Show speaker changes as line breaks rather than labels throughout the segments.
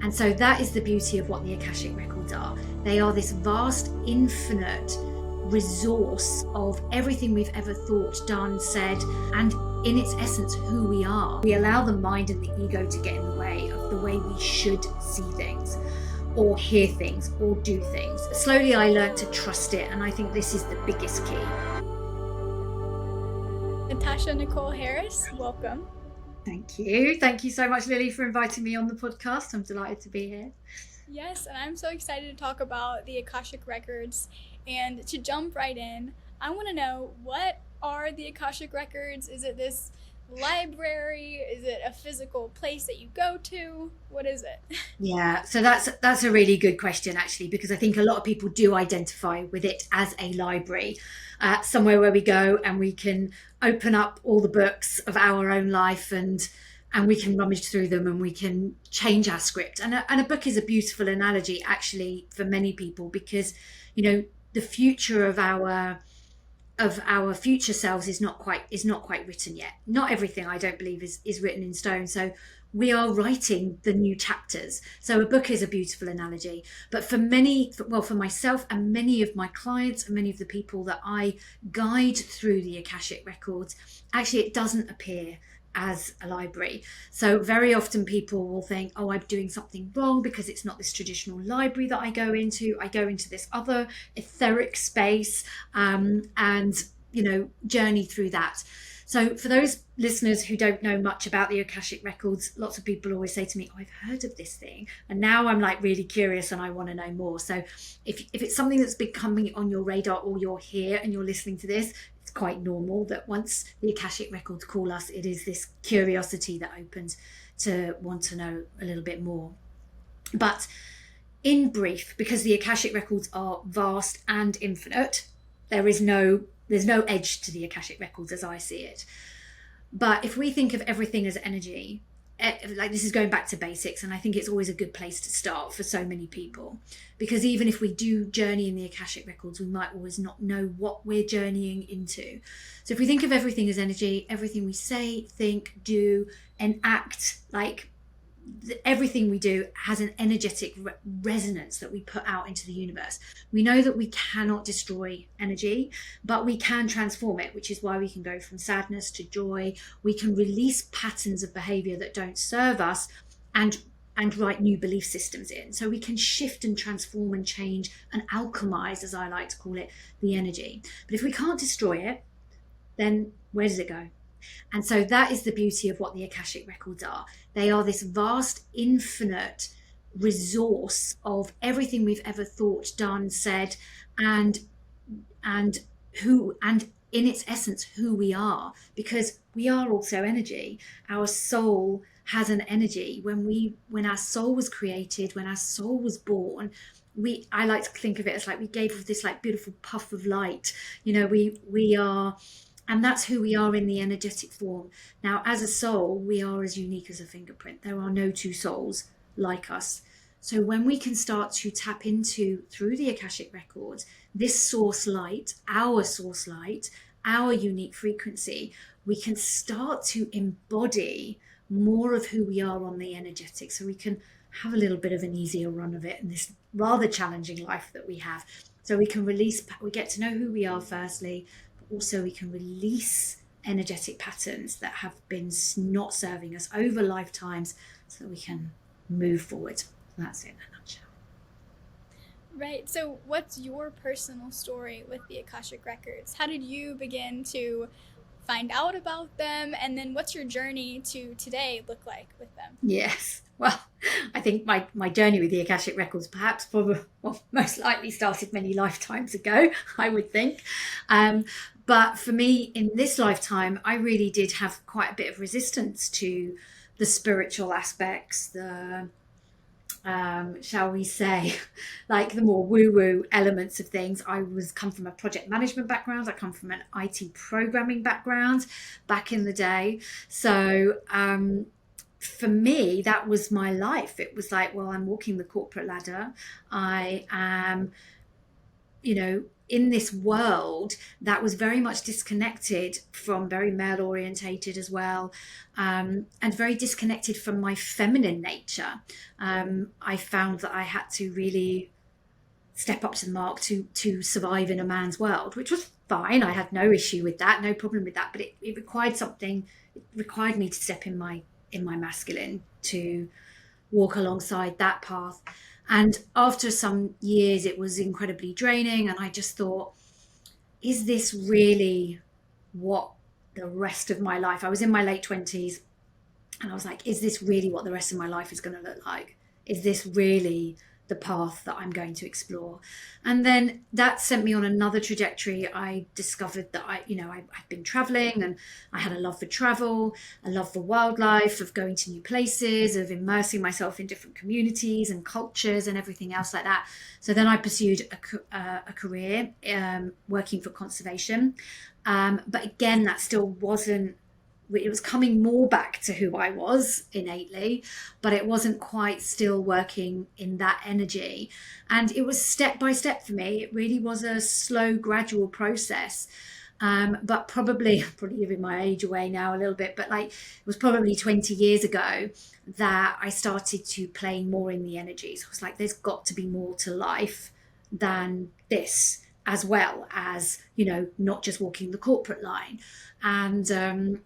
And so that is the beauty of what the Akashic Records are. They are this vast, infinite resource of everything we've ever thought, done, said, and in its essence, who we are. We allow the mind and the ego to get in the way of the way we should see things, or hear things, or do things. Slowly, I learned to trust it, and I think this is the biggest key.
Natasha Nicole Harris, welcome.
Thank you. Thank you so much, Lily, for inviting me on the podcast. I'm delighted to be here.
Yes, and I'm so excited to talk about the Akashic Records. And to jump right in, I want to know, what are the Akashic Records? Is it this library? Is it a physical place that you go to? What is it?
Yeah, so that's a really good question, actually, because I think a lot of people do identify with it as a library, somewhere where we go and we can open up all the books of our own life, and we can rummage through them, and we can change our script. And a book is a beautiful analogy, actually, for many people, because, you know, the future of our future selves is not quite written yet. Not everything, I don't believe, is written in stone. So we are writing the new chapters. So a book is a beautiful analogy. But for myself and many of my clients and many of the people that I guide through the Akashic Records, actually it doesn't appear as a library. So very often people will think, oh, I'm doing something wrong because it's not this traditional library that I go into. I go into this other etheric space, and, you know, journey through that. So for those listeners who don't know much about the Akashic Records, lots of people always say to me, oh, I've heard of this thing, and now I'm like really curious and I want to know more. So if it's something that's been coming on your radar, or you're here and you're listening to this, it's quite normal that once the Akashic Records call us, it is this curiosity that opens to want to know a little bit more. But in brief, because the Akashic Records are vast and infinite, there's no edge to the Akashic Records as I see it. But if we think of everything as energy, like, this is going back to basics, and I think it's always a good place to start for so many people, because even if we do journey in the Akashic Records, we might always not know what we're journeying into. So if we think of everything as energy, everything we say, think, do, and act, like everything we do has an energetic resonance that we put out into the universe. We know that we cannot destroy energy, but we can transform it, which is why we can go from sadness to joy. We can release patterns of behavior that don't serve us, and write new belief systems in. So we can shift and transform and change and alchemize, as I like to call it, the energy. But if we can't destroy it, then where does it go? And so that is the beauty of what the Akashic Records are. They are this vast, infinite resource of everything we've ever thought, done, said, and in its essence, who we are, because we are also energy. Our soul has an energy. When our soul was created, when our soul was born, I like to think of it as like we gave this like beautiful puff of light. You know, we are. And that's who we are in the energetic form. Now, as a soul, we are as unique as a fingerprint. There are no two souls like us. So when we can start to tap into, through the Akashic Records, this source light, our unique frequency, we can start to embody more of who we are on the energetic. So we can have a little bit of an easier run of it in this rather challenging life that we have. So we get to know who we are firstly. Also, we can release energetic patterns that have been not serving us over lifetimes, so that we can move forward. That's it in a nutshell.
Right. So what's your personal story with the Akashic Records? How did you begin to find out about them? And then what's your journey to today look like with them?
Yes. Well, I think my journey with the Akashic Records most likely started many lifetimes ago, I would think. But for me, in this lifetime, I really did have quite a bit of resistance to the spiritual aspects, the shall we say, like the more woo-woo elements of things. I come from a project management background. I come from an IT programming background back in the day. So for me, that was my life. It was like, well, I'm walking the corporate ladder. I am, in this world that was very much disconnected from, very male orientated as well, and very disconnected from my feminine nature. I found that I had to really step up to the mark to survive in a man's world, which was fine. I had no issue with that, no problem with that, but it required something. It required me to step in my masculine to walk alongside that path. And after some years, it was incredibly draining. And I just thought, is this really what the rest of my life? I was in my late 20s, and I was like, is this really what the rest of my life is going to look like? Is this really the path that I'm going to explore? And then that sent me on another trajectory. I discovered that I've been traveling, and I had a love for travel, a love for wildlife, of going to new places, of immersing myself in different communities and cultures and everything else like that. So then I pursued a career working for conservation. But again, that still wasn't, it was coming more back to who I was innately, but it wasn't quite still working in that energy. And it was step by step for me. It really was a slow, gradual process. But probably giving my age away now a little bit, but like it was probably 20 years ago that I started to play more in the energies. I was like, there's got to be more to life than this, as well as, not just walking the corporate line. And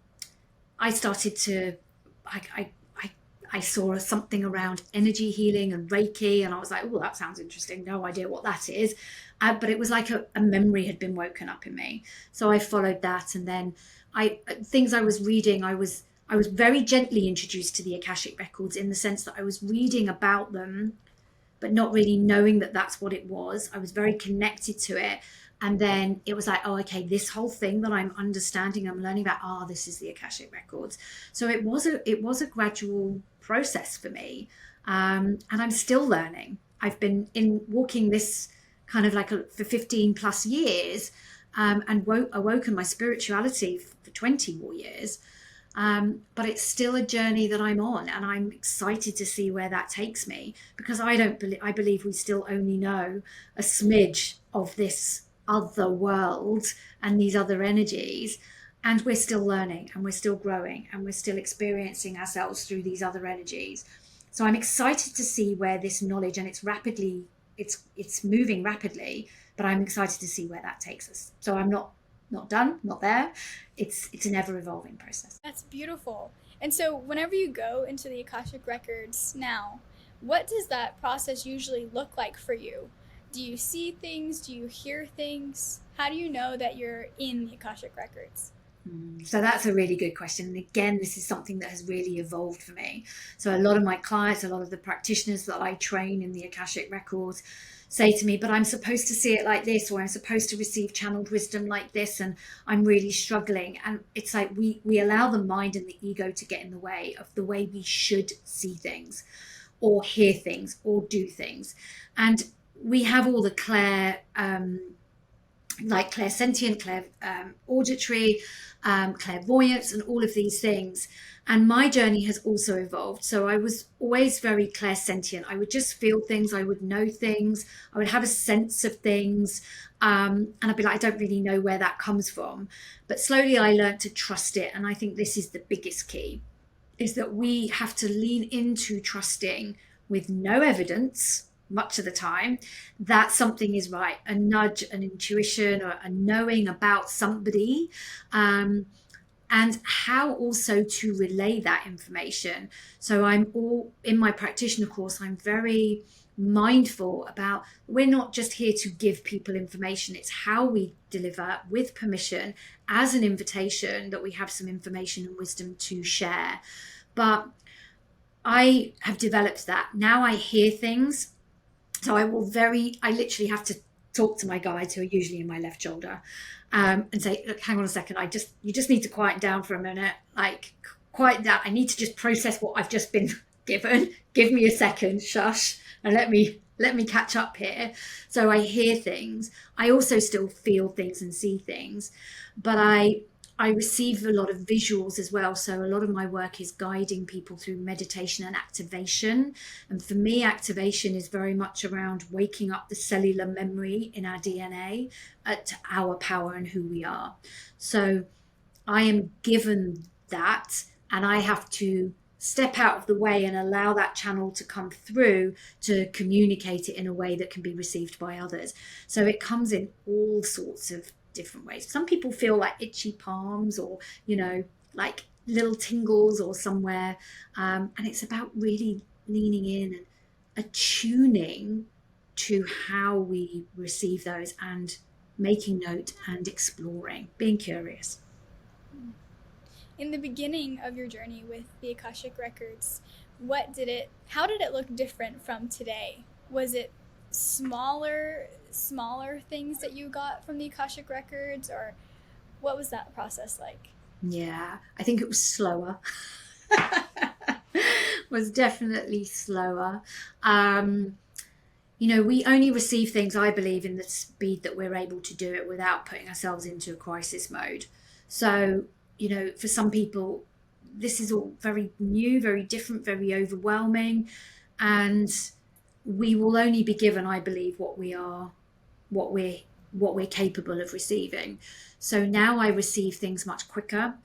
I started to, I saw something around energy healing and Reiki, and I was like, oh, that sounds interesting. No idea what that is. But it was like a memory had been woken up in me. So I followed that. And then things I was reading, I was very gently introduced to the Akashic Records, in the sense that I was reading about them, but not really knowing that that's what it was. I was very connected to it. And then it was like, oh, okay, this whole thing that I'm understanding, I'm learning about, this is the Akashic Records. So it was a gradual process for me. And I'm still learning. I've been walking this kind of for 15 plus years, and awoken my spirituality for 20 more years. But it's still a journey that I'm on, and I'm excited to see where that takes me, because I believe we still only know a smidge of this other world and these other energies, and we're still learning, and we're still growing, and we're still experiencing ourselves through these other energies. So I'm excited to see where this knowledge, and it's moving rapidly, but I'm excited to see where that takes us. So I'm not done, not there. It's an ever evolving process.
That's beautiful. And so whenever you go into the Akashic Records now, what does that process usually look like for you? Do you see things? Do you hear things? How do you know that you're in the Akashic Records?
So that's a really good question. And again, this is something that has really evolved for me. So a lot of my clients, a lot of the practitioners that I train in the Akashic Records say to me, but I'm supposed to see it like this, or I'm supposed to receive channeled wisdom like this, and I'm really struggling. And it's like we allow the mind and the ego to get in the way of the way we should see things, or hear things, or do things. And we have all the clairsentient, auditory, clairvoyance, and all of these things. And my journey has also evolved. So I was always very clairsentient. I would just feel things. I would know things. I would have a sense of things. And I'd be like, I don't really know where that comes from. But slowly I learned to trust it. And I think this is the biggest key, is that we have to lean into trusting with no evidence, much of the time, that something is right, a nudge, an intuition, or a knowing about somebody, and how also to relay that information. So I'm all in my practitioner course, I'm very mindful about, we're not just here to give people information, it's how we deliver with permission, as an invitation that we have some information and wisdom to share. But I have developed that. Now I hear things. So I literally have to talk to my guides, who are usually in my left shoulder, and say, look, hang on a second. You just need to quiet down for a minute. Quiet down. I need to just process what I've just been given. Give me a second, shush, and let me catch up here. So I hear things. I also still feel things and see things, but I I receive a lot of visuals as well. So a lot of my work is guiding people through meditation and activation. And for me, activation is very much around waking up the cellular memory in our DNA to our power and who we are. So I am given that, and I have to step out of the way and allow that channel to come through to communicate it in a way that can be received by others. So it comes in all sorts of different ways. Some people feel like itchy palms, or, you know, like little tingles or somewhere. And it's about really leaning in and attuning to how we receive those, and making note and exploring, being curious.
In the beginning of your journey with the Akashic Records, how did it look different from today? Was it smaller things that you got from the Akashic Records, or what was that process like?
Yeah, I think it was slower. Was definitely slower. You know, we only receive things, I believe, in the speed that we're able to do it without putting ourselves into a crisis mode. So, you know, for some people, this is all very new, very different, very overwhelming. And we will only be given, I believe, what we're capable of receiving. So now I receive things much quicker.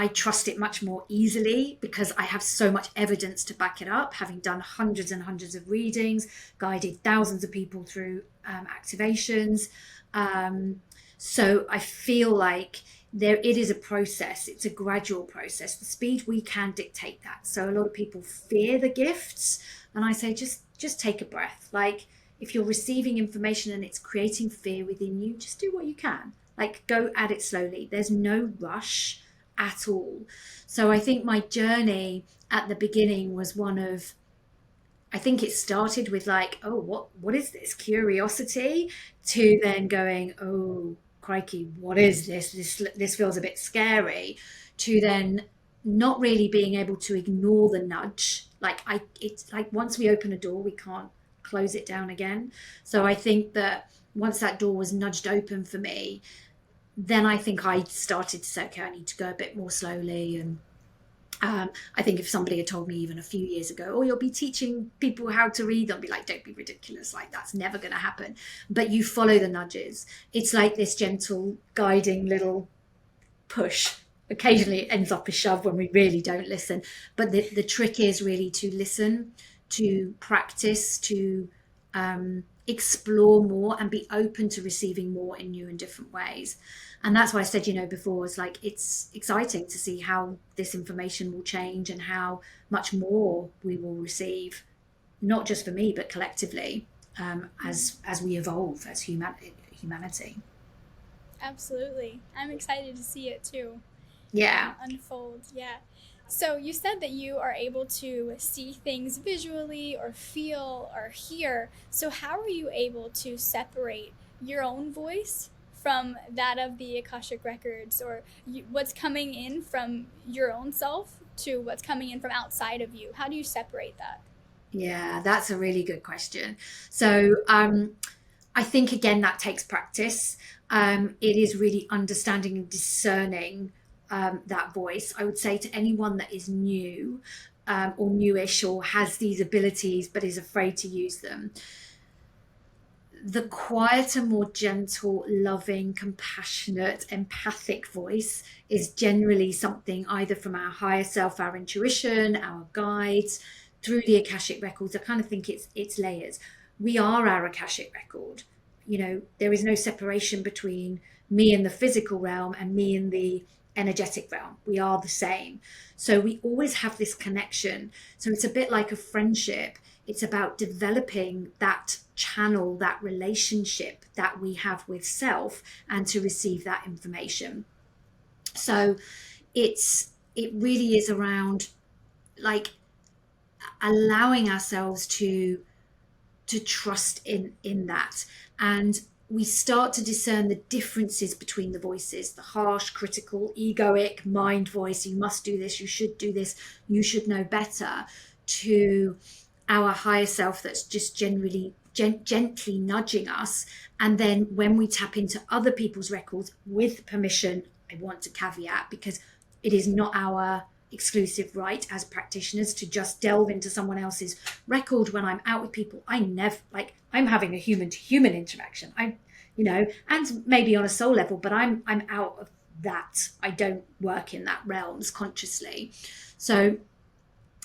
I trust it much more easily because I have so much evidence to back it up, having done hundreds and hundreds of readings, guided thousands of people through activations. So I feel like it is a process. It's a gradual process. The speed, we can dictate that. So a lot of people fear the gifts, and I say just take a breath. Like, if you're receiving information and it's creating fear within you, just do what you can. Like, go at it slowly. There's no rush at all. So I think my journey at the beginning was one of, I think it started with like, oh, what is this? Curiosity, to then going, oh, crikey, what is this? This feels a bit scary, to then not really being able to ignore the nudge. It's like once we open a door, we can't close it down again. So I think that once that door was nudged open for me, then I think I started to say, okay, I need to go a bit more slowly. And I think if somebody had told me even a few years ago, oh, you'll be teaching people how to read, I'll be like, don't be ridiculous. Like, that's never going to happen. But you follow the nudges. It's like this gentle, guiding little push. Occasionally it ends up a shove when we really don't listen. But the trick is really to listen, to practice, to explore more, and be open to receiving more in new and different ways. And that's why I said, you know, before, it's like, it's exciting to see how this information will change and how much more we will receive, not just for me, but collectively, as we evolve as humanity.
Absolutely. I'm excited to see it too.
Yeah.
Unfold. Yeah. So you said that you are able to see things visually or feel or hear. So how are you able to separate your own voice from that of the Akashic Records, or what's coming in from your own self to what's coming in from outside of you? How do you separate that?
Yeah, that's a really good question. So I think, again, that takes practice. It is really understanding and discerning that voice. I would say to anyone that is new or newish, or has these abilities but is afraid to use them, the quieter, more gentle, loving, compassionate, empathic voice is generally something either from our higher self, our intuition, our guides, through the Akashic Records. I kind of think it's layers. We are our Akashic record. You know, there is no separation between me in the physical realm and me in the energetic realm. We are the same. So we always have this connection. So it's a bit like a friendship. It's about developing that channel, that relationship that we have with self, and to receive that information. So it really is around like allowing ourselves to trust in that. And we start to discern the differences between the voices, the harsh, critical, egoic mind voice, you must do this, you should do this, you should know better, to our higher self that's just generally gently nudging us. And then when we tap into other people's records with permission want to caveat, because it is not our exclusive right as practitioners to just delve into someone else's record. When I'm out with people, I never, like, I'm having a human to human interaction. And maybe on a soul level, but I'm out of that. I don't work in that realms consciously. So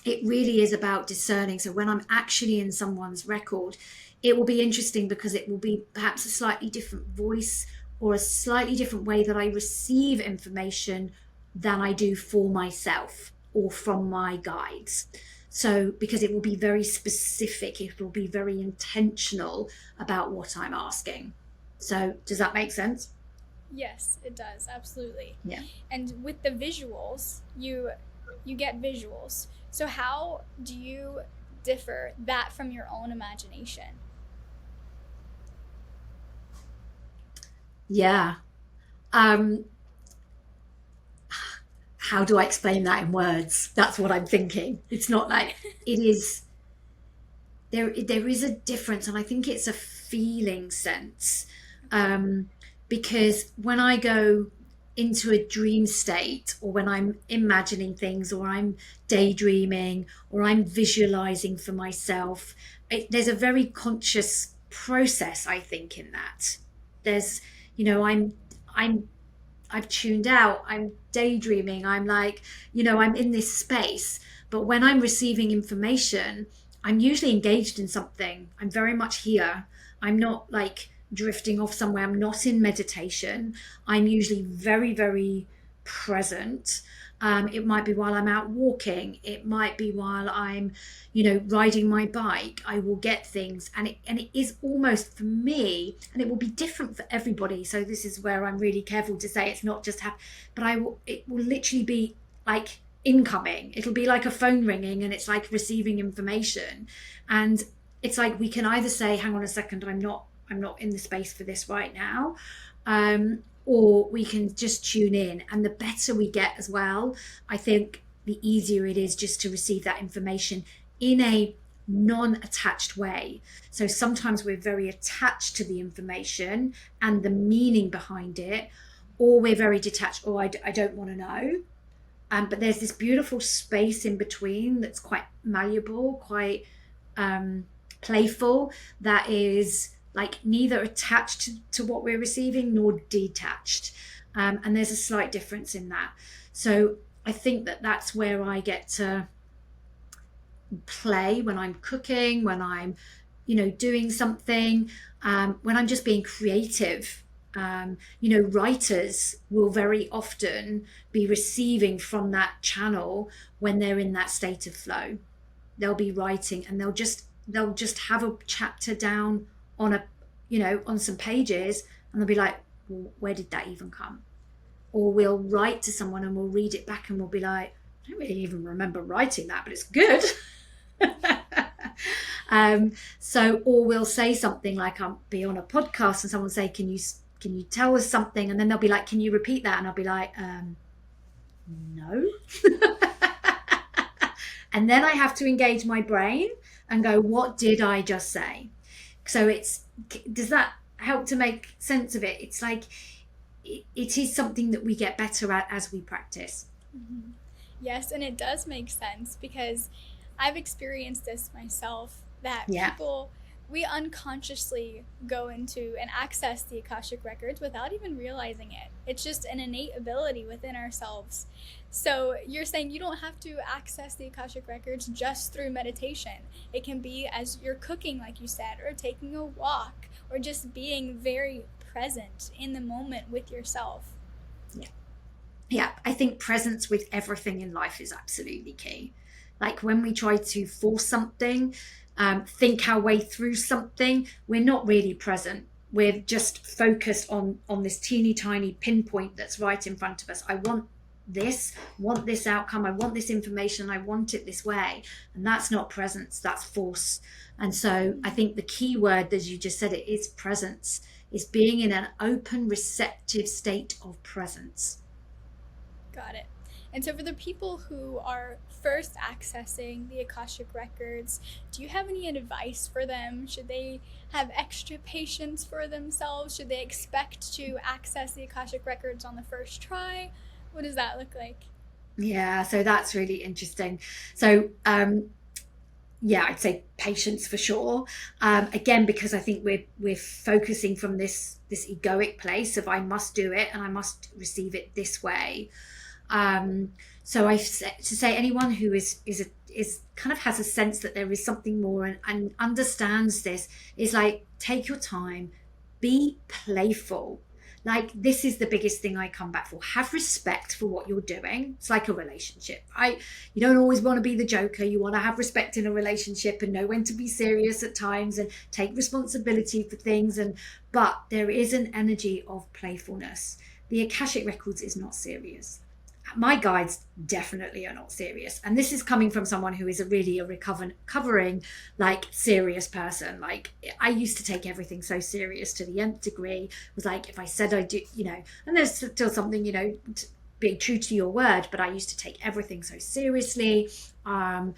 it really is about discerning. So when I'm actually in someone's record, it will be interesting because it will be perhaps a slightly different voice or a slightly different way that I receive information than I do for myself or from my guides. So because it will be very specific, it will be very intentional about what I'm asking. So does that make sense?
Yes, it does, absolutely.
Yeah.
And with the visuals, you get visuals. So how do you differ that from your own imagination?
Yeah. How do I explain that in words? That's what I'm thinking. It's not like it is. There is a difference, and I think it's a feeling sense. Because when I go into a dream state, or when I'm imagining things, or I'm daydreaming, or I'm visualizing for myself, there's a very conscious process, I think, in that. There's, I've tuned out, I'm daydreaming, I'm like, I'm in this space. But when I'm receiving information, I'm usually engaged in something. I'm very much here. I'm not like drifting off somewhere. I'm not in meditation. I'm usually very, very present. It might be while I'm out walking. It might be while I'm, riding my bike. I will get things, and it is almost, for me, and it will be different for everybody. So this is where I'm really careful to say it's not just but it will literally be like incoming. It'll be like a phone ringing, and it's like receiving information. And it's like we can either say, hang on a second, I'm not in the space for this right now, or we can just tune in. And the better we get as well, I think the easier it is just to receive that information in a non-attached way. So sometimes we're very attached to the information and the meaning behind it, or we're very detached, or I don't want to know. But there's this beautiful space in between that's quite malleable, quite playful, that is like neither attached to what we're receiving nor detached. And there's a slight difference in that. So I think that's where I get to play when I'm cooking, when I'm, doing something, when I'm just being creative. Writers will very often be receiving from that channel when they're in that state of flow. They'll be writing, and they'll just have a chapter down on on some pages, and they'll be like, well, where did that even come? Or we'll write to someone and we'll read it back and we'll be like, I don't really even remember writing that, but it's good. Or we'll say something like, I'll be on a podcast and someone will say, can you tell us something? And then they'll be like, can you repeat that? And I'll be like, no. And then I have to engage my brain and go, what did I just say? So does that help to make sense of it? It's like, it is something that we get better at as we practice.
Mm-hmm. Yes, and it does make sense, because I've experienced this myself, that people, we unconsciously go into and access the Akashic Records without even realizing it. It's just an innate ability within ourselves. So you're saying you don't have to access the Akashic Records just through meditation. It can be as you're cooking, like you said, or taking a walk, or just being very present in the moment with yourself.
Yeah, I think presence with everything in life is absolutely key. Like when we try to force something, think our way through something, we're not really present. We're just focused on this teeny tiny pinpoint that's right in front of us. I want this outcome, I want this information, I want it this way. And that's not presence, that's force. And so I think the key word, as you just said, it is presence. Is being in an open, receptive state of presence.
Got it. And so, for the people who are first accessing the Akashic Records, do you have any advice for them? Should they have extra patience for themselves? Should they expect to access the Akashic Records on the first try? What does that look like?
Yeah, so that's really interesting. So yeah, I'd say patience for sure. Again, because I think we're focusing from this egoic place of I must do it and I must receive it this way. So to say anyone who is kind of has a sense that there is something more and understands this is like take your time, be playful. Like this is the biggest thing I come back for. Have respect for what you're doing. It's like a relationship. You don't always want to be the joker. You want to have respect in a relationship and know when to be serious at times and take responsibility for things. But there is an energy of playfulness. The Akashic Records is not serious. My guides definitely are not serious, and this is coming from someone who is a recovering like serious person. Like I used to take everything so serious to the nth degree. It was like if I said I do, and there's still something, being true to your word, but I used to take everything so seriously. I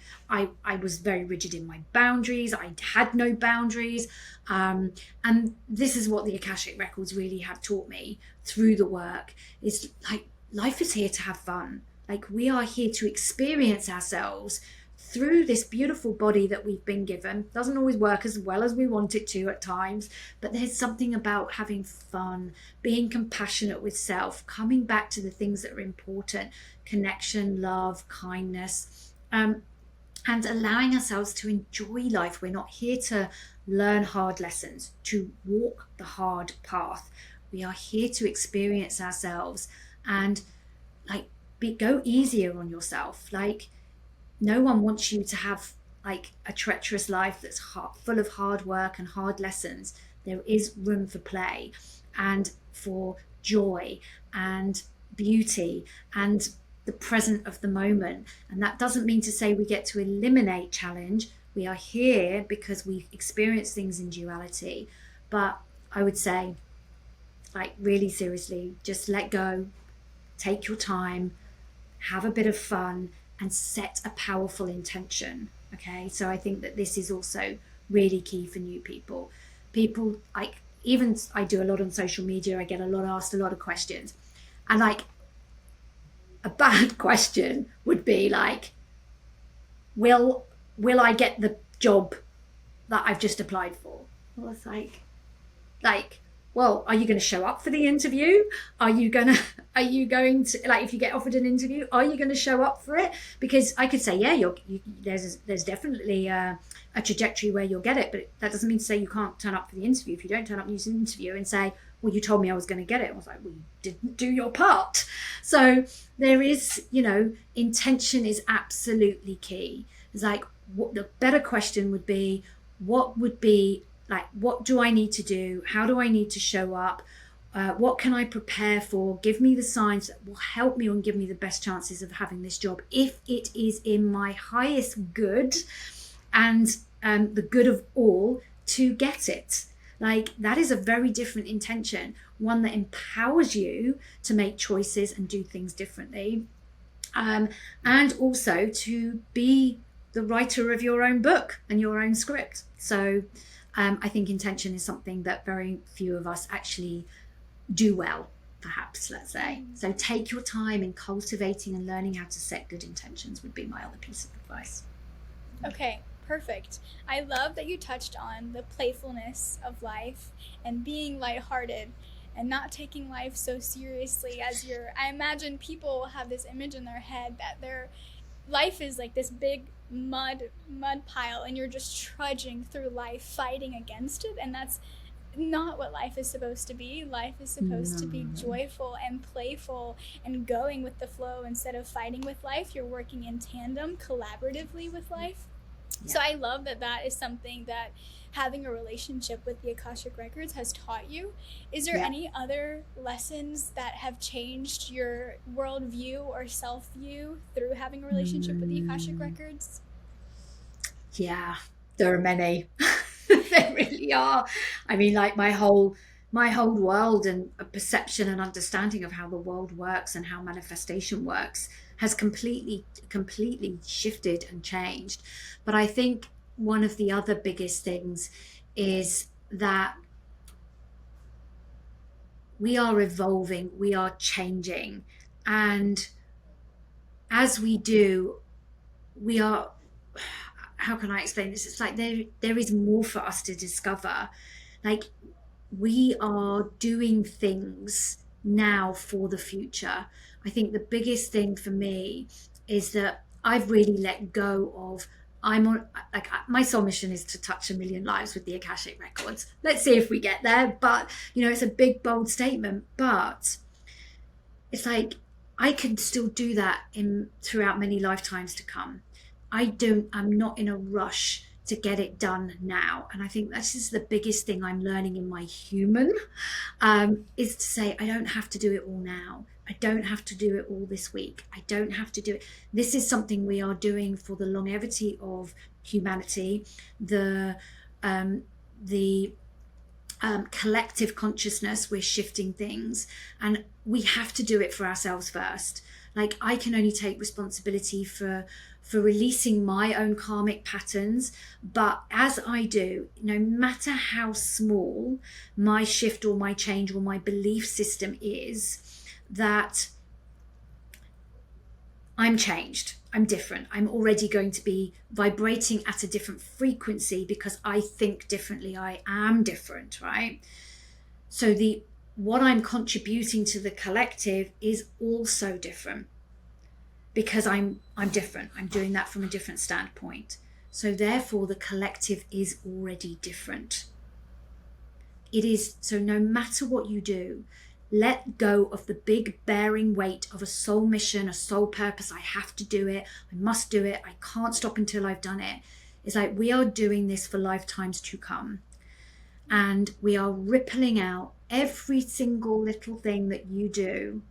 was very rigid in my boundaries. I had no boundaries, and this is what the Akashic Records really have taught me through the work. Is like life is here to have fun. Like we are here to experience ourselves through this beautiful body that we've been given. Doesn't always work as well as we want it to at times, but there's something about having fun, being compassionate with self, coming back to the things that are important: connection, love, kindness, and allowing ourselves to enjoy life. We're not here to learn hard lessons, to walk the hard path. We are here to experience ourselves and like go easier on yourself. Like no one wants you to have like a treacherous life that's full of hard work and hard lessons. There is room for play and for joy and beauty and the present of the moment. And that doesn't mean to say we get to eliminate challenge. We are here because we experience things in duality. But I would say, like really seriously, just let go, take your time, have a bit of fun, and set a powerful intention. Okay, so I think that this is also really key for new people. People like, even I do a lot on social media, I get asked a lot of questions, and like a bad question would be like, will I get the job that I've just applied for? Well, it's like well, are you going to show up for the interview? Are you going to, like, if you get offered an interview, are you going to show up for it? Because I could say, yeah, there's definitely a trajectory where you'll get it, but that doesn't mean to say you can't turn up for the interview. If you don't turn up to the interview and say, well, you told me I was going to get it, I was like, well, you didn't do your part. So there is, intention is absolutely key. It's like, what the better question would be, what do I need to do? How do I need to show up? What can I prepare for? Give me the signs that will help me and give me the best chances of having this job if it is in my highest good and the good of all to get it. Like that is a very different intention, one that empowers you to make choices and do things differently, and also to be the writer of your own book and your own script. So I think intention is something that very few of us actually do well, perhaps, let's say. So take your time in cultivating and learning how to set good intentions would be my other piece of advice.
Okay, perfect. I love that you touched on the playfulness of life and being lighthearted and not taking life so seriously I imagine people have this image in their head that their life is like this big mud pile and you're just trudging through life fighting against it, and that's not what life is supposed to be. Life is supposed to be joyful and playful and going with the flow. Instead of fighting with life, you're working in tandem collaboratively with life. Yeah. So I love that is something that having a relationship with the Akashic Records has taught you. Is there any other lessons that have changed your worldview or self-view through having a relationship with the Akashic Records?
Yeah, there are many. There really are. I mean, like my whole world and a perception and understanding of how the world works and how manifestation works has completely shifted and changed. But I think one of the other biggest things is that we are evolving, we are changing, and as we do, we are, how can I explain this? It's like there is more for us to discover. Like, we are doing things now for the future. I think the biggest thing for me is that I've really let go of, I'm on, like, my soul mission is to touch 1 million lives with the Akashic Records. Let's see if we get there. But, you know, it's a big, bold statement, but it's like, I can still do that in throughout many lifetimes to come. I'm not in a rush to get it done now. And I think this is the biggest thing I'm learning in my human, is to say, I don't have to do it all now. I don't have to do it all this week. I don't have to do it. This is something we are doing for the longevity of humanity, the collective consciousness. We're shifting things, and we have to do it for ourselves first. Like, I can only take responsibility for releasing my own karmic patterns, but as I do, no matter how small my shift or my change or my belief system is, that I'm changed, I'm different, I'm already going to be vibrating at a different frequency because I think differently, I am different, right? So what I'm contributing to the collective is also different, because I'm different. I'm doing that from a different standpoint. So therefore the collective is already different. It is, so no matter what you do, let go of the big bearing weight of a soul mission, a soul purpose. I have to do it. I must do it. I can't stop until I've done it. It's like, we are doing this for lifetimes to come. And we are rippling out every single little thing that you do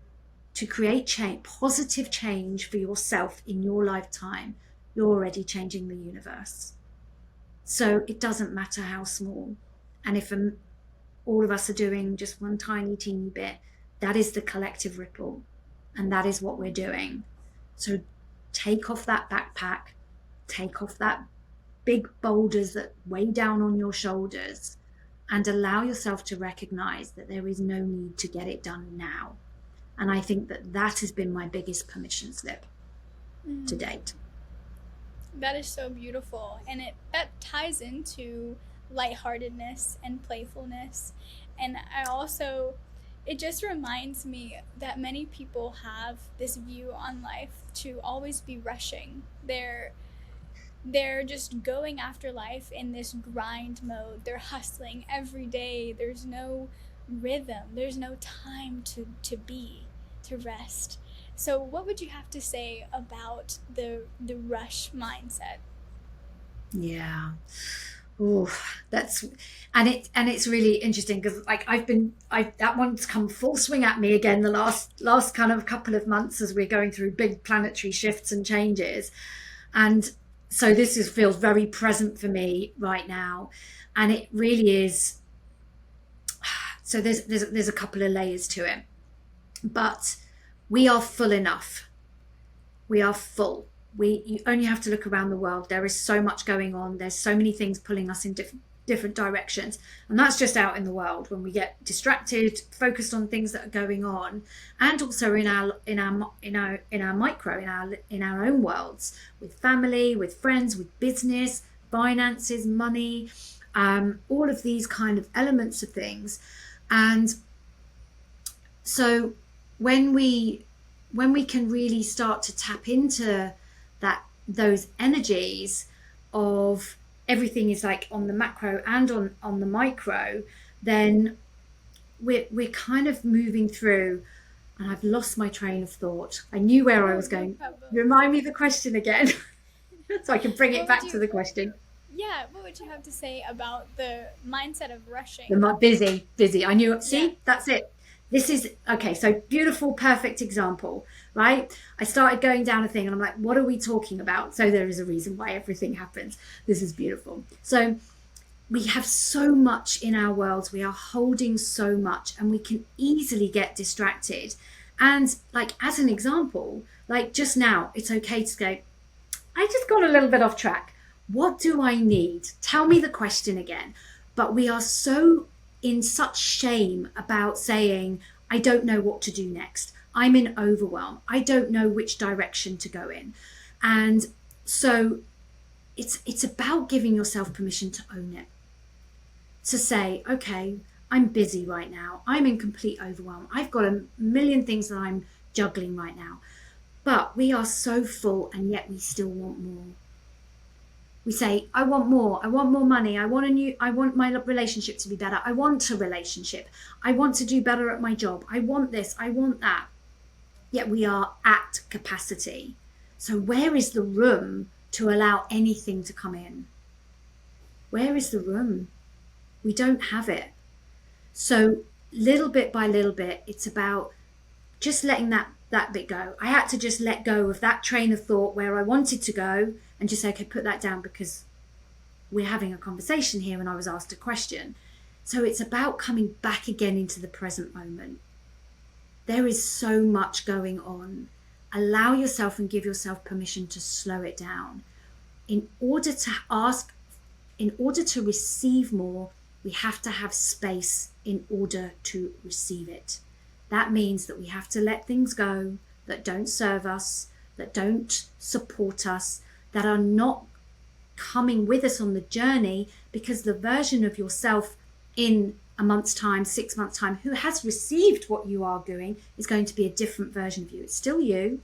to create change, positive change for yourself in your lifetime. You're already changing the universe. So it doesn't matter how small. And if all of us are doing just one tiny, teeny bit, that is the collective ripple. And that is what we're doing. So take off that backpack, take off that big boulders that weigh down on your shoulders, and allow yourself to recognize that there is no need to get it done now. And I think that has been my biggest permission slip to date.
That is so beautiful. And that ties into lightheartedness and playfulness. And it just reminds me that many people have this view on life to always be rushing. They're just going after life in this grind mode. They're hustling every day. There's no rhythm. There's no time to be, to rest. So what would you have to say about the rush mindset?
Yeah. Oh, it's really interesting, because like that one's come full swing at me again the last kind of couple of months as we're going through big planetary shifts and changes. And so this feels very present for me right now. And it really is. So there's a couple of layers to it, but we are full enough. We are full. You only have to look around the world. There is so much going on. There's so many things pulling us in different directions, and that's just out in the world when we get distracted, focused on things that are going on, and also in our micro, in our own worlds, with family, with friends, with business, finances, money, all of these kind of elements of things. And so when we can really start to tap into those energies of everything is like on the macro and on the micro, then we're kind of moving through. And I've lost my train of thought. I knew where I was going. Remind me the question again so I can bring it back to the question.
Yeah, what would you have to say about the mindset of rushing?
Busy. I knew. See, that's it. This is okay. So beautiful, perfect example, right? I started going down a thing and I'm like, what are we talking about? So there is a reason why everything happens. This is beautiful. So we have so much in our worlds. We are holding so much, and we can easily get distracted. And like, as an example, Like just now, it's okay to go, I just got a little bit off track. What do I need? Tell me the question again. But we are so in such shame about saying, I don't know what to do next. I'm in overwhelm. I don't know which direction to go in. And so it's about giving yourself permission to own it. To say, okay, I'm busy right now. I'm in complete overwhelm. I've got a million things that I'm juggling right now. But we are so full, and yet we still want more. We say, I want more. I want more money. I want my relationship to be better. I want a relationship. I want to do better at my job. I want this. I want that. Yet we are at capacity. So where is the room to allow anything to come in? Where is the room? We don't have it. So little bit by little bit, it's about just letting that bit go. I had to just let go of that train of thought where I wanted to go and just say, okay, put that down, because we're having a conversation here and I was asked a question. So it's about coming back again into the present moment. There is so much going on. Allow yourself and give yourself permission to slow it down. In order to receive more, we have to have space in order to receive it. That means that we have to let things go that don't serve us, that don't support us, that are not coming with us on the journey, because the version of yourself in a month's time, 6 months' time, who has received what you are doing is going to be a different version of you. It's still you,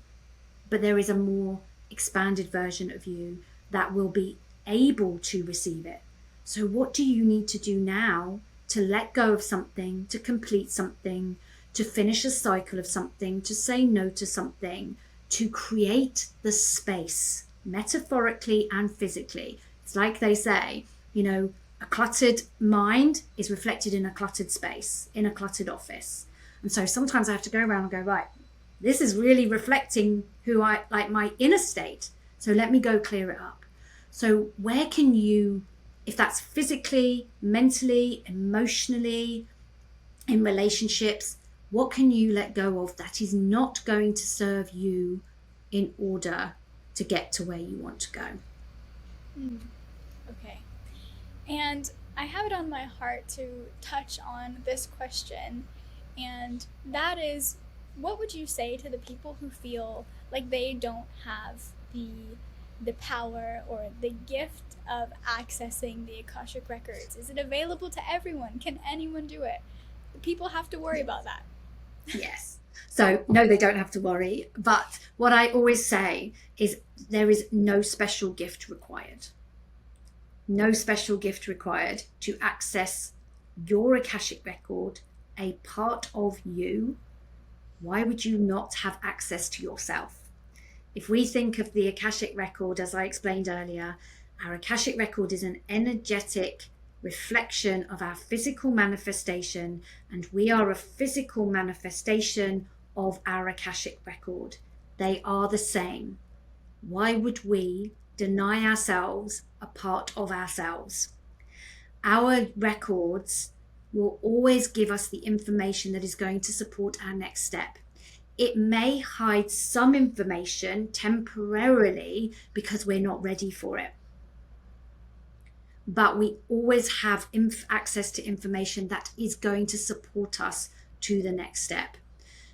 but there is a more expanded version of you that will be able to receive it. So what do you need to do now to let go of something, to complete something, to finish a cycle of something, to say no to something, to create the space, metaphorically and physically? It's like they say, a cluttered mind is reflected in a cluttered space, in a cluttered office. And so sometimes I have to go around and go, right, this is really reflecting who I like, my inner state. So let me go clear it up. So where can you, if that's physically, mentally, emotionally, in relationships, what can you let go of that is not going to serve you in order to get to where you want to go?
Okay. And I have it on my heart to touch on this question, and that is, what would you say to the people who feel like they don't have the power or the gift of accessing the Akashic Records? Is it available to everyone? Can anyone do it? People have to worry about that.
Yes. So no, they don't have to worry. But what I always say is there is no special gift required. No special gift required to access your Akashic record, a part of you. Why would you not have access to yourself? If we think of the Akashic record, as I explained earlier, our Akashic record is an energetic reflection of our physical manifestation, and we are a physical manifestation of our Akashic record. They are the same. Why would we deny ourselves a part of ourselves? Our records will always give us the information that is going to support our next step. It may hide some information temporarily because we're not ready for it. But we always have access to information that is going to support us to the next step.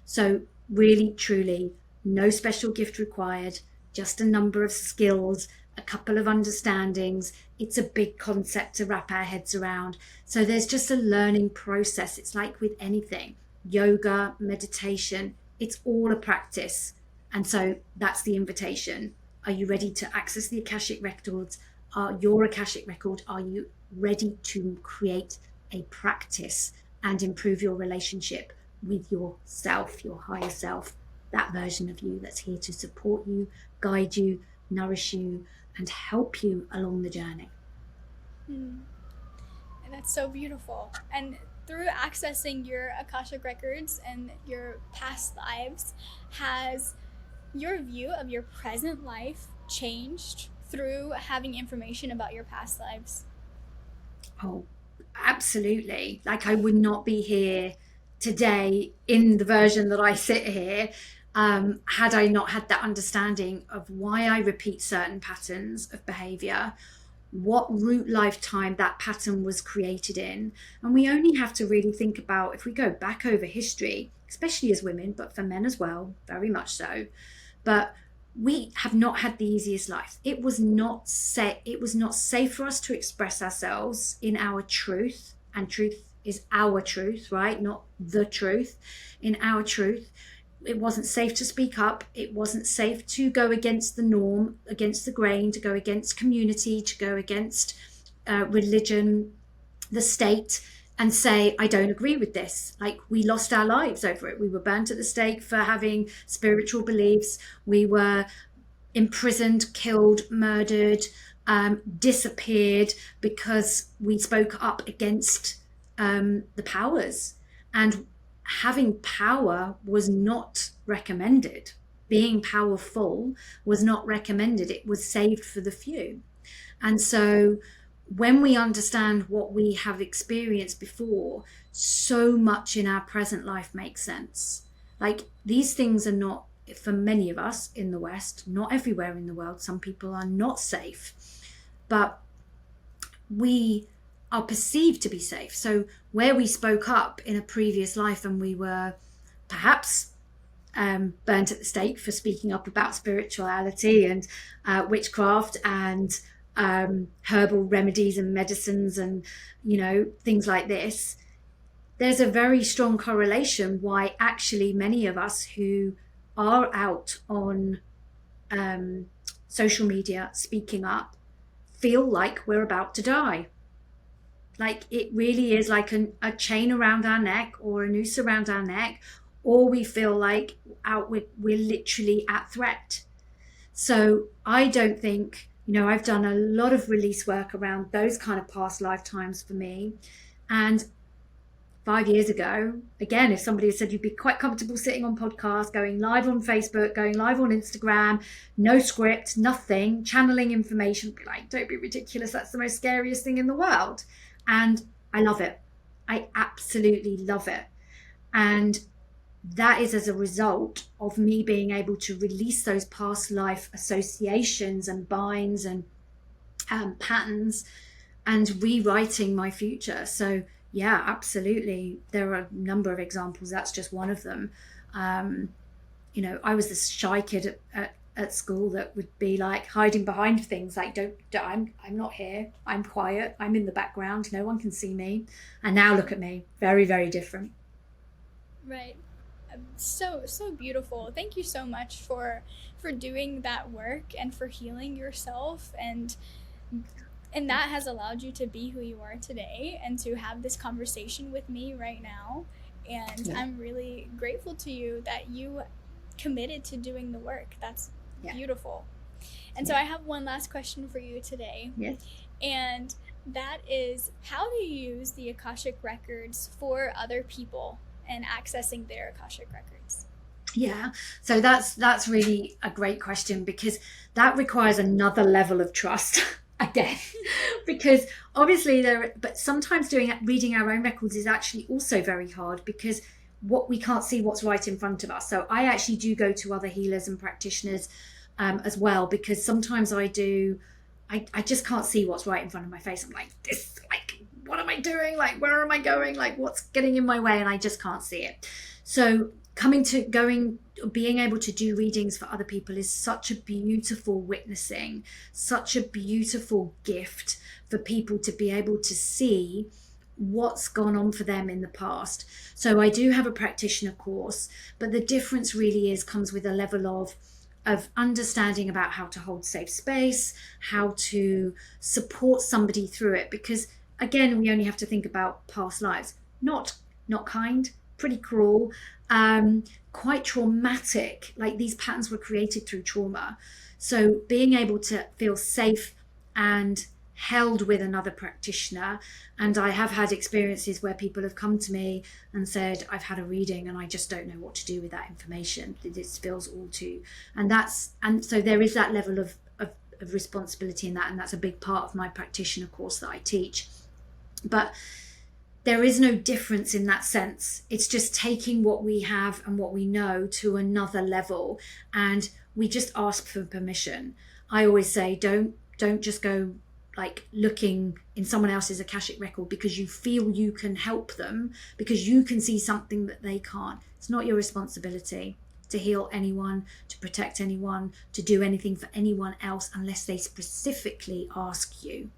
So really, truly, no special gift required, just a number of skills, a couple of understandings. It's a big concept to wrap our heads around. So there's just a learning process. It's like with anything, yoga, meditation, it's all a practice. And so that's the invitation. Are you ready to access the Akashic records? Your Akashic record? Are you ready to create a practice and improve your relationship with yourself, your higher self, that version of you that's here to support you, guide you, nourish you, and help you along the journey?
And that's so beautiful. And through accessing your Akashic records and your past lives, has your view of your present life changed through having information about your past lives?
Oh, absolutely. Like I would not be here today in the version that I sit here had I not had that understanding of why I repeat certain patterns of behavior, what root lifetime that pattern was created in. And we only have to really think about, if we go back over history, especially as women, but for men as well, very much so. But we have not had the easiest life. It was not safe for us to express ourselves in our truth, and truth is our truth, right? Not the truth, in our truth. It wasn't safe to speak up. It wasn't safe to go against the norm, against the grain, to go against community, to go against religion, the state, and say, I don't agree with this. Like, we lost our lives over it. We were burnt at the stake for having spiritual beliefs. We were imprisoned, killed, murdered, disappeared because we spoke up against the powers. And having power was not recommended. Being powerful was not recommended. It was saved for the few. And so when we understand what we have experienced before, so much in our present life makes sense. Like, these things are not, for many of us in the West, not everywhere in the world, some people are not safe, but we are perceived to be safe. So where we spoke up in a previous life and we were perhaps burnt at the stake for speaking up about spirituality and witchcraft and herbal remedies and medicines and, things like this, there's a very strong correlation why actually many of us who are out on social media speaking up feel like we're about to die. Like, it really is like a chain around our neck or a noose around our neck, or we feel like we're literally at threat. So I don't think, I've done a lot of release work around those kind of past lifetimes for me. And 5 years ago, again, if somebody had said you'd be quite comfortable sitting on podcasts, going live on Facebook, going live on Instagram, no script, nothing, channeling information, be like, don't be ridiculous. That's the most scariest thing in the world. And I love it. I absolutely love it. And that is as a result of me being able to release those past life associations and binds and patterns and rewriting my future. So yeah, absolutely. There are a number of examples. That's just one of them. I was this shy kid at school that would be like hiding behind things, like I'm not here, I'm quiet, I'm in the background, no one can see me. And now look at me, very, very different.
Right. So beautiful. Thank you so much for doing that work and for healing yourself, and that has allowed you to be who you are today and to have this conversation with me right now. And yeah. I'm really grateful to you that you committed to doing the work. That's beautiful. And so I have one last question for you today.
Yes.
And that is, how do you use the Akashic Records for other people and accessing their Akashic Records?
Yeah, so that's really a great question, because that requires another level of trust again, because obviously but sometimes reading our own records is actually also very hard, because we can't see what's right in front of us. So I actually do go to other healers and practitioners as well, because sometimes I just can't see what's right in front of my face. I'm like, what am I doing? Like, where am I going? Like, what's getting in my way? And I just can't see it. So being able to do readings for other people is such a beautiful witnessing, such a beautiful gift for people to be able to see what's gone on for them in the past. So I do have a practitioner course, but the difference really comes with a level of understanding about how to hold safe space, how to support somebody through it. Because again, we only have to think about past lives. Not kind, pretty cruel, quite traumatic. Like, these patterns were created through trauma. So being able to feel safe and held with another practitioner. And I have had experiences where people have come to me and said, I've had a reading and I just don't know what to do with that information. It feels all too, and so there is that level of responsibility in that, and that's a big part of my practitioner course that I teach. But there is no difference in that sense. It's just taking what we have and what we know to another level, and we just ask for permission. I always say, don't just go like looking in someone else's Akashic record because you feel you can help them, because you can see something that they can't. It's not your responsibility to heal anyone, to protect anyone, to do anything for anyone else unless they specifically ask you.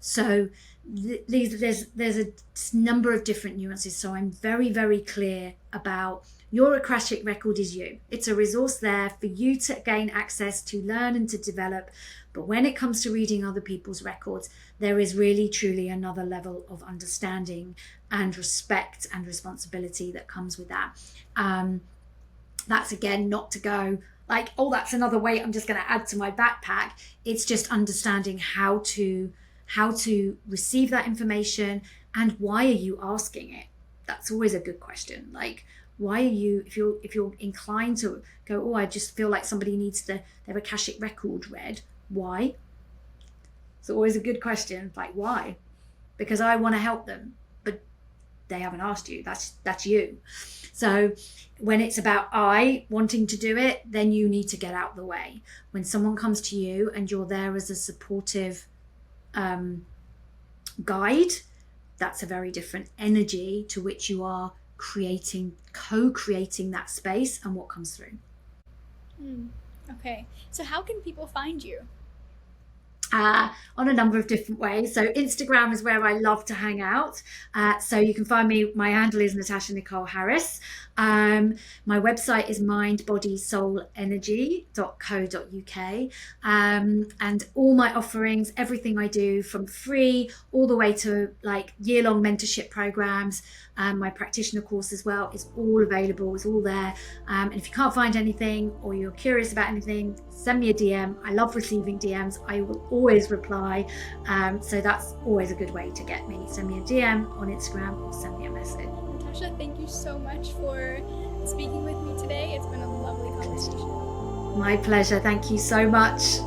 So there's a number of different nuances. So I'm very, very clear about your Akashic record is you. It's a resource there for you to gain access to, learn and to develop. But when it comes to reading other people's records, there is really truly another level of understanding and respect and responsibility that comes with that. That's again not to go like, oh, that's another weight I'm just going to add to my backpack. It's just understanding how to receive that information, and why are you asking it? That's always a good question. Like, why are you, if you're inclined to go, oh, I just feel like somebody needs their Akashic record read, why? It's always a good question. Like, why? Because I want to help them, but they haven't asked you. That's you. So when it's about I wanting to do it, then you need to get out of the way. When someone comes to you and you're there as a supportive guide, that's a very different energy to which you are co-creating that space and what comes through.
Okay, so how can people find you?
On a number of different ways. So Instagram is where I love to hang out. So you can find me. My handle is Natasha Nicole Harris. My website is mindbodysoulenergy.co.uk. And all my offerings, everything I do from free all the way to like year-long mentorship programs, my practitioner course as well, is all available, it's all there. And if you can't find anything or you're curious about anything, send me a DM. I love receiving DMs. I will always reply. So that's always a good way to get me. Send me a DM on Instagram or send me a message.
Natasha, thank you so much for speaking with me today. It's been a lovely conversation.
My pleasure. Thank you so much.